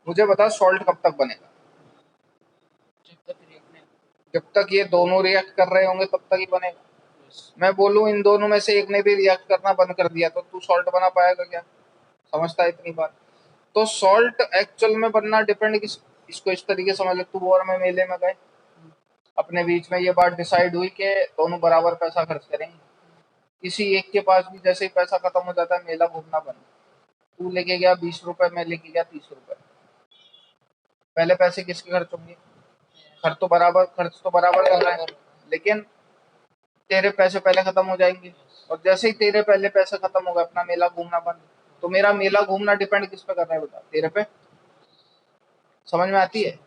मुझे बता सॉल्ट कब तक बनेगा? जब तक ये दोनों रिएक्ट कर रहे होंगे तब तक ही बनेगा। मैं बोलूं इन दोनों में से एक ने भी रिएक्ट करना बंद कर दिया तो तू सॉल्ट बना पाएगा क्या? समझता है इतनी बात? तो सॉल्ट एक्चुअल में बनना डिपेंड किस, इसको इस तरीके समझ ले, तू और मैं मेले में गए, अपने बीच में ये बात डिसाइड हुई कि दोनों बराबर पैसा खर्च करेंगे। किसी एक के पास भी जैसे ही पैसा खत्म हो जाता है मेला घूमना बंद। तू लेके गया 20 रुपए, मैं लेके गया 30 रुपए, पहले पैसे किसके खर्च होंगे? खर्च तो बराबर कर रहे हैं, लेकिन तेरे पैसे पहले खत्म हो जाएंगे, और जैसे ही तेरे पहले पैसे खत्म हो गए अपना मेला घूमना बंद। तो मेरा मेला घूमना डिपेंड किस पे कर रहा है बेटा? तेरे पे। समझ में आती है?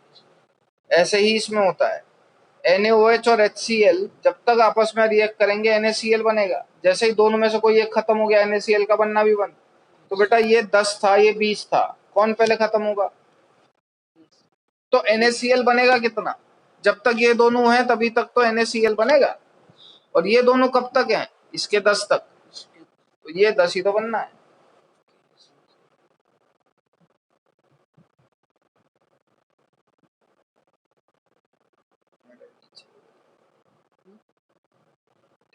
ऐसे ही इसमें होता है। NaOH और HCl जब तक आपस में रिएक्ट करेंगे NaCl बनेगा, जैसे ही दोनों में से कोई एक खत्म हो गया NaCl का बनना भी बंद। तो बेटा ये 10 था, ये 20 था, कौन पहले खत्म होगा? तो NaCl बनेगा कितना? जब तक ये दोनों हैं तभी तक तो NaCl बनेगा, और ये दोनों कब तक हैं? इसके 10 तक। तो ये 10 ही तो बनना है।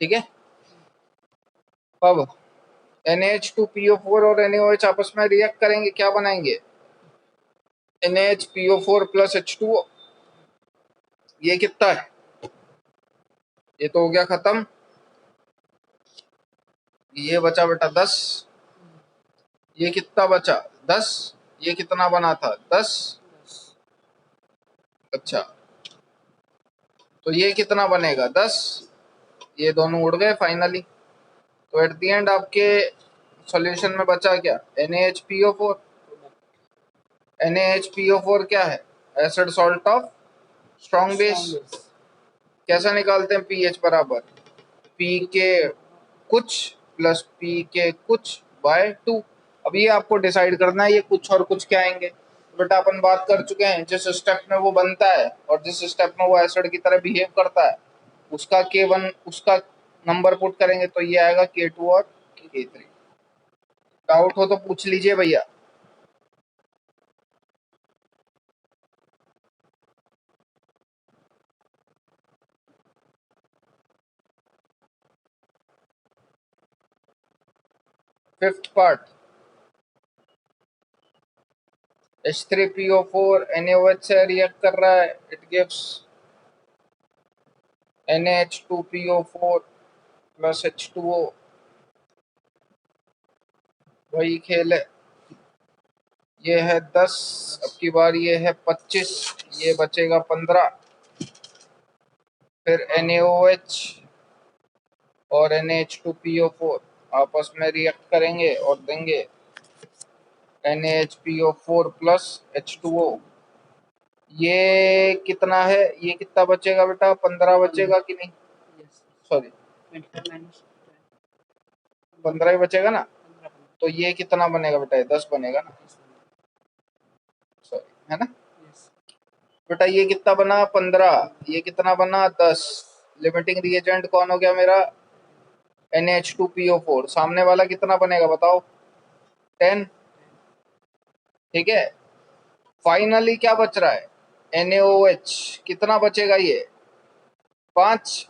ठीक है, अब NaH2PO4 और NaOH आपस में रिएक्ट करेंगे, क्या बनाएंगे? NaHPO4 plus H2O। ये कितना है? ये तो हो गया खत्म। ये बचा बेटा 10। ये कितना बचा? 10। ये कितना बना था? 10। अच्छा, तो ये कितना बनेगा? 10। ये दोनों उड़ गए फाइनली। तो एट द एंड आपके सॉल्यूशन में बचा क्या? NaHPO4। NaHPO4 क्या है? Acid salt of strong base. कैसा निकालते हैं? पीएच बराबर पी के कुछ प्लस पी के कुछ बाय 2। अब ये आपको डिसाइड करना है ये कुछ और कुछ क्या आएंगे। तो बेटा अपन बात कर चुके हैं, जिस स्टेप में वो बनता है और जिस स्टेप में वो एसिड की तरह बिहेव करता है उसका K1 उसका नंबर पुट करेंगे तो ये आएगा K2 और K3। डाउट हो तो पूछ लीजिए भैया। फिफ्थ पार्ट, H3PO4 NaOH से रिएक्ट कर रहा है, it gives NaH2PO4 plus H2O। वही खेल है। ये है 10, अब की बार ये है 25, ये बचेगा 15। फिर NaOH और NH2PO4 आपस में रिएक्ट करेंगे और देंगे NaHPO4 प्लस H2O। ये कितना है, ये कितना बचेगा बेटा, 15 बचेगा कि नहीं, सॉरी 15 ही बचेगा ना। तो ये कितना बनेगा बेटा, 10 बनेगा ना, सॉरी, है ना बेटा। ये कितना बना, 15, ये कितना बना, 10। लिमिटिंग रिएजेंट कौन हो गया मेरा, NH2PO4। सामने वाला कितना बनेगा बताओ, 10। ठीक है, फाइनली क्या बच रहा है, NaOH कितना बचेगा, ये 5।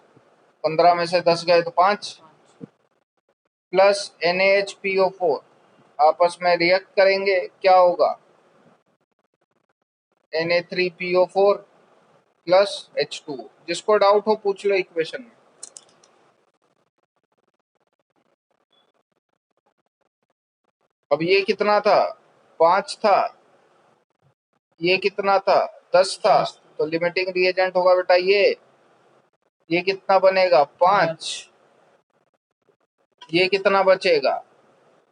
15 में से 10 गए तो 5, प्लस NaHPO4 आपस में रिएक्ट करेंगे, क्या होगा, Na3PO4 प्लस H2O। जिसको डाउट हो पूछ लो इक्वेशन में। अब ये कितना था, 5 था, ये कितना था, 10 था। तो लिमिटिंग रिएजेंट होगा बेटा ये कितना बनेगा, 5। ये कितना बचेगा,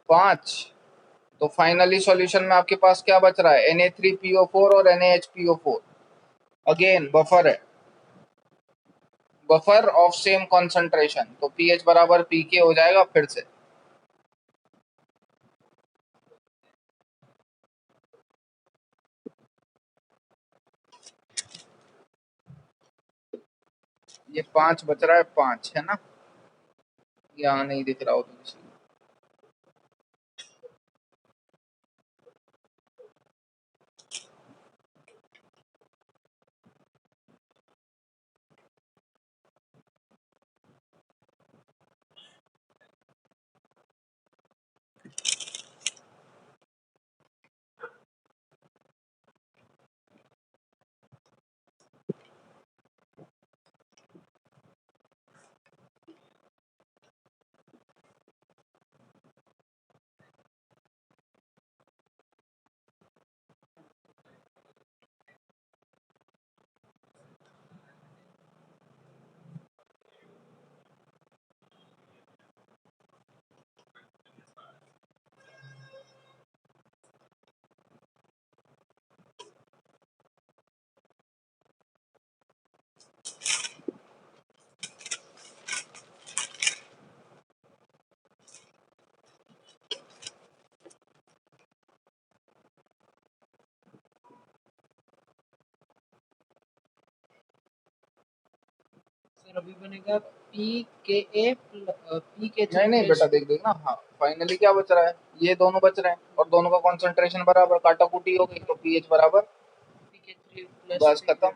5। तो फाइनली सॉल्यूशन में आपके पास क्या बच रहा है, Na3PO4 और NaHPO4। अगेन बफर है, बफर ऑफ सेम कॉन्सेंट्रेशन, तो pH बराबर pK हो जाएगा फिर से। ये 5 बच रहा है, 5 है ना, यहाँ नहीं दिख रहा हो तो किसी को। सर अभी बनेगा PK3 नहीं बेटा, देख देख ना, हाँ फाइनली क्या बच रहा है, ये दोनों बच रहे हैं और दोनों का कॉन्सेंट्रेशन बराबर, काटाकुटी हो गई तो pH बराबर, PK3 प्लस बस खत्म।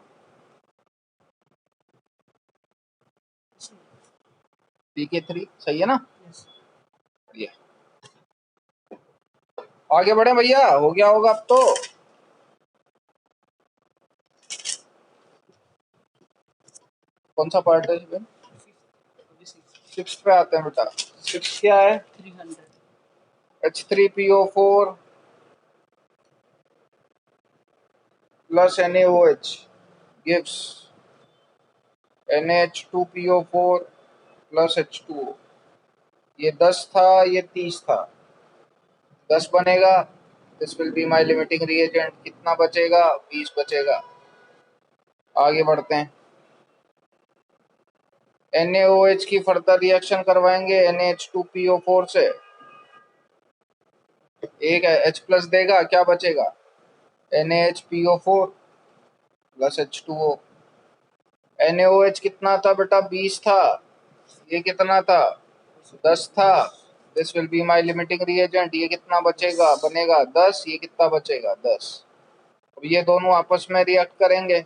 PK3 सही है ना, ये आगे बढ़े भैया, हो गया होगा अब तो। कौन सा पार्ट है इसमें, 6 पे आते हैं बेटा। 6 क्या है, 300 H3PO4 plus NaOH gives NH2PO4 plus H2O। ये 10 था, ये 30 था, 10 बनेगा। This will be my limiting reagent. कितना बचेगा, 20 बचेगा। आगे बढ़ते हैं, NaOH की फर्दर रिएक्शन करवाएंगे NH2PO4 से, एक H प्लस देगा, क्या बचेगा, NaHPO4 प्लस H2O। NaOH कितना था बेटा, 20 था, ये कितना था, 10 था। This will be my limiting reagent. ये कितना बचेगा, बनेगा 10, ये कितना बचेगा, 10। अब ये दोनों आपस में रिएक्ट करेंगे,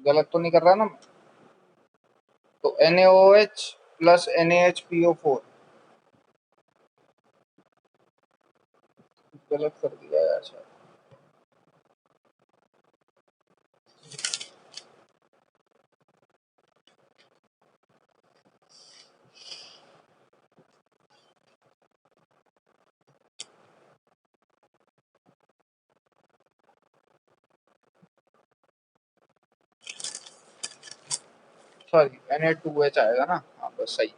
गलत तो नहीं कर रहा ना मैं? तो NaOH प्लस NaHPO4, गलत कर दिया यार शायद। सॉरी Na2H आएगा ना, हाँ बस सही।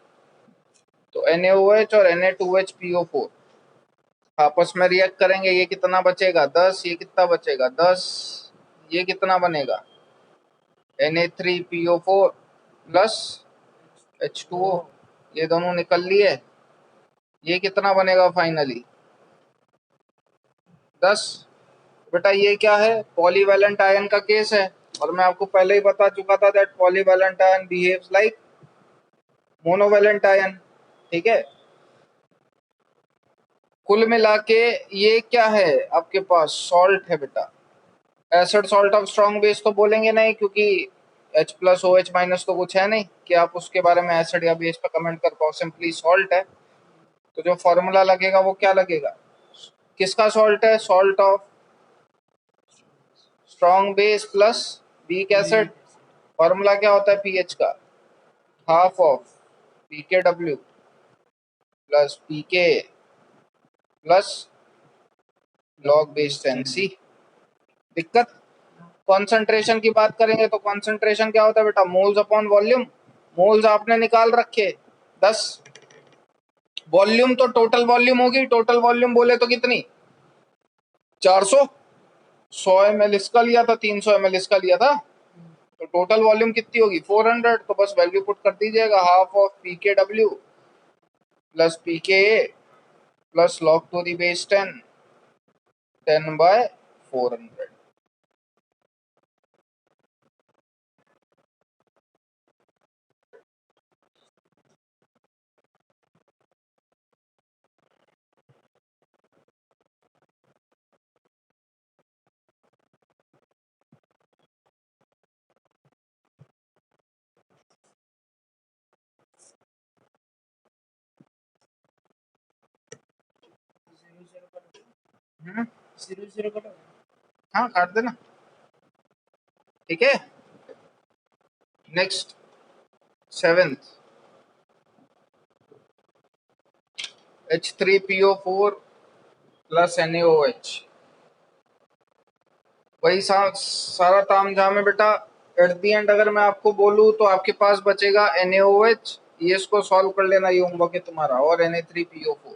तो NaOH और Na2HPO4 आपस में रिएक्ट करेंगे, ये कितना बचेगा 10, ये कितना बचेगा 10, ये कितना बनेगा Na3PO4 प्लस H2O, ये दोनों निकल लिए, ये कितना बनेगा फाइनली 10। बेटा ये क्या है, पॉलीवैलेंट आयन का केस है, और मैं आपको पहले ही बता चुका था that polyvalent ion behaves like monovalent ion, ठीक है। कुल मिला के ये क्या है आपके पास, सॉल्ट है बेटा। Acid salt of strong base तो बोलेंगे नहीं, क्योंकि H प्लस OH माइनस तो कुछ है नहीं कि आप उसके बारे में एसिड या बेस पे कमेंट कर पाओ, सिंपली सॉल्ट है। तो जो फॉर्मूला लगेगा वो क्या लगेगा, किसका सॉल्ट है, salt of strong base plus weak acid. Formula क्या होता है पीएच का, half of pKw plus pK plus log base 10C। दिक्कत, कॉन्सेंट्रेशन की बात करेंगे तो कॉन्सेंट्रेशन क्या होता है बेटा, मोल्स अपॉन वॉल्यूम। मोल्स आपने निकाल रखे 10, वॉल्यूम तो टोटल वॉल्यूम होगी, टोटल वॉल्यूम बोले तो कितनी 400, 100 ml इसका लिया था, 300 ml इसका लिया था, तो टोटल वॉल्यूम कितनी होगी 400। तो बस वैल्यू पुट कर दीजिएगा, half of pKw plus pKa plus log to the base 10, 10/400। Zero zero करो। हाँ काट देना, ठीक है। Next 7th H3PO4 plus NaOH, वही सारा ताम झाम है बेटा। एट दी एंड अगर मैं आपको बोलूँ तो आपके पास बचेगा NaOH, ये इसको सॉल्व कर लेना, ये होमवर्क है तुम्हारा, और Na3PO4।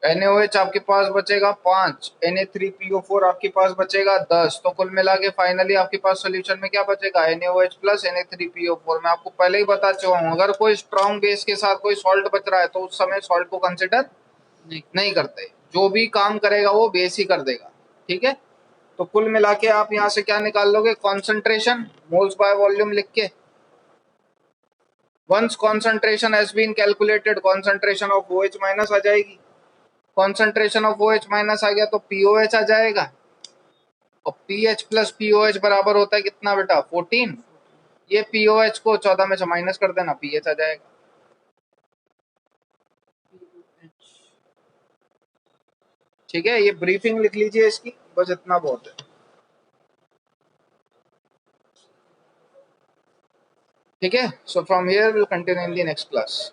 NaOH आपके पास बचेगा 5, Na3PO4 आपके पास बचेगा 10, तो कुल मिला के फाइनली आपके पास सोल्यूशन में क्या बचेगा, NaOH प्लस Na3PO4। मैं आपको पहले ही बता चुका हूँ, अगर कोई स्ट्रॉन्ग बेस के साथ कोई सॉल्ट बच रहा है तो उस समय सॉल्ट को कंसिडर नहीं करते, जो भी काम करेगा वो बेस ही कर देगा, ठीक है। तो कुल मिला के आप यहाँ से क्या निकाल लोगे, कॉन्सेंट्रेशन मोल्स बाय वॉल्यूम लिख के, once concentration has been calculated concentration of OH minus आ जाएगी, कॉन्सेंट्रेशन ऑफ OH माइनस आ गया तो POH आ जाएगा, और PH प्लस POH बराबर होता है कितना बेटा 14, ये POH को 14 में से माइनस कर देना, PH आ जाएगा, ठीक है। ये ब्रीफिंग लिख लीजिए इसकी, बस इतना बहुत है, ठीक है। So from here will continue in the next class.